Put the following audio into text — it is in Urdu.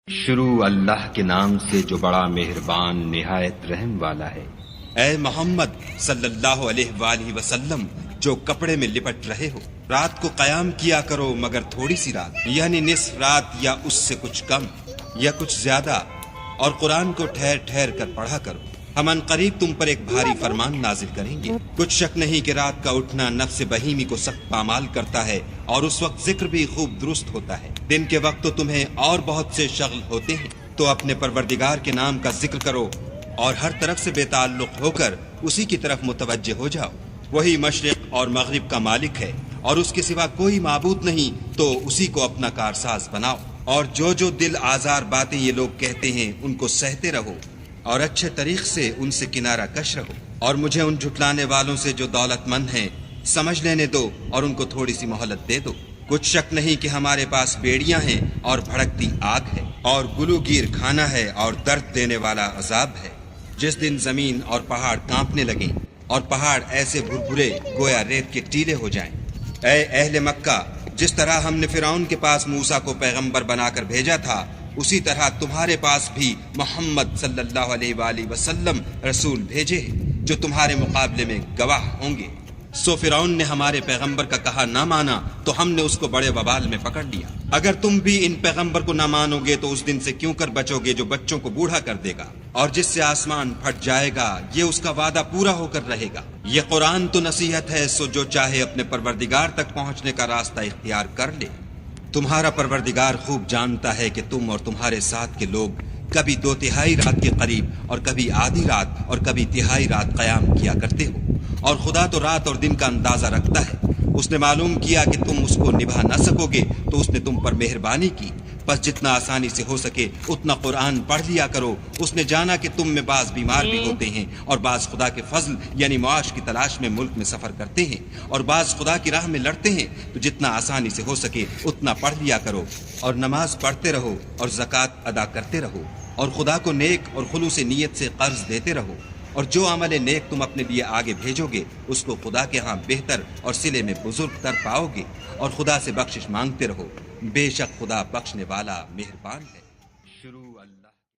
شروع اللہ کے نام سے جو بڑا مہربان نہایت رحم والا ہے۔ اے محمد صلی اللہ علیہ وآلہ وسلم، جو کپڑے میں لپٹ رہے ہو، رات کو قیام کیا کرو مگر تھوڑی سی رات، یعنی نصف رات یا اس سے کچھ کم یا کچھ زیادہ، اور قرآن کو ٹھہر ٹھہر کر پڑھا کرو۔ ہم ان قریب تم پر ایک بھاری فرمان نازل کریں گے۔ کچھ شک نہیں کہ رات کا اٹھنا نفس بہیمی کو سخت پامال کرتا ہے، اور اس وقت ذکر بھی خوب درست ہوتا ہے۔ دن کے وقت تو تمہیں اور بہت سے شغل ہوتے ہیں، تو اپنے پروردگار کے نام کا ذکر کرو اور ہر طرف سے بے تعلق ہو کر اسی کی طرف متوجہ ہو جاؤ۔ وہی مشرق اور مغرب کا مالک ہے، اور اس کے سوا کوئی معبود نہیں، تو اسی کو اپنا کارساز بناؤ۔ اور جو دل آزار باتیں یہ لوگ کہتے ہیں ان کو سہتے رہو، اور اچھے طریق سے ان سے کنارہ کش رہو، اور مجھے ان جھٹلانے والوں سے جو دولت مند ہیں سمجھ لینے دو، اور ان کو تھوڑی سی مہلت دے دو۔ کچھ شک نہیں کہ ہمارے پاس بیڑیاں ہیں اور بھڑکتی آگ ہے، اور گلوگیر کھانا ہے اور درد دینے والا عذاب ہے۔ جس دن زمین اور پہاڑ کانپنے لگیں اور پہاڑ ایسے بھربھرے گویا ریت کے ٹیلے ہو جائیں۔ اے اہل مکہ، جس طرح ہم نے فرعون کے پاس موسیٰ کو پیغمبر بنا کر بھیجا تھا، اسی طرح تمہارے پاس بھی محمد صلی اللہ علیہ وآلہ وسلم رسول بھیجے ہیں، جو تمہارے مقابلے میں گواہ ہوں گے۔ سو فرعون نے ہمارے پیغمبر کا کہا نہ مانا، تو ہم نے اس کو بڑے وبال میں پکڑ لیا۔ اگر تم بھی ان پیغمبر کو نہ مانو گے تو اس دن سے کیوں کر بچو گے جو بچوں کو بوڑھا کر دے گا، اور جس سے آسمان پھٹ جائے گا یہ اس کا وعدہ پورا ہو کر رہے گا۔ یہ قرآن تو نصیحت ہے، سو جو چاہے اپنے پروردگار تک پہنچنے کا راستہ اختیار کر لے۔ تمہارا پروردگار خوب جانتا ہے کہ تم اور تمہارے ساتھ کے لوگ کبھی 2/3 رات کے قریب اور کبھی آدھی رات اور کبھی تہائی رات قیام کیا کرتے ہو، اور خدا تو رات اور دن کا اندازہ رکھتا ہے۔ اس نے معلوم کیا کہ تم اس کو نبھا نہ سکو گے، تو اس نے تم پر مہربانی کی، بس جتنا آسانی سے ہو سکے اتنا قرآن پڑھ لیا کرو۔ اس نے جانا کہ تم میں بعض بیمار بھی ہوتے ہیں، اور بعض خدا کے فضل یعنی معاش کی تلاش میں ملک میں سفر کرتے ہیں، اور بعض خدا کی راہ میں لڑتے ہیں، تو جتنا آسانی سے ہو سکے اتنا پڑھ لیا کرو، اور نماز پڑھتے رہو اور زکوٰۃ ادا کرتے رہو، اور خدا کو نیک اور خلوص نیت سے قرض دیتے رہو، اور جو عمل نیک تم اپنے لیے آگے بھیجو گے اس کو خدا کے ہاں بہتر اور صلے میں بزرگ تر پاؤ گے، اور خدا سے بخشش مانگتے رہو، بے شک خدا بخشنے والا مہربان ہے۔ شروع اللہ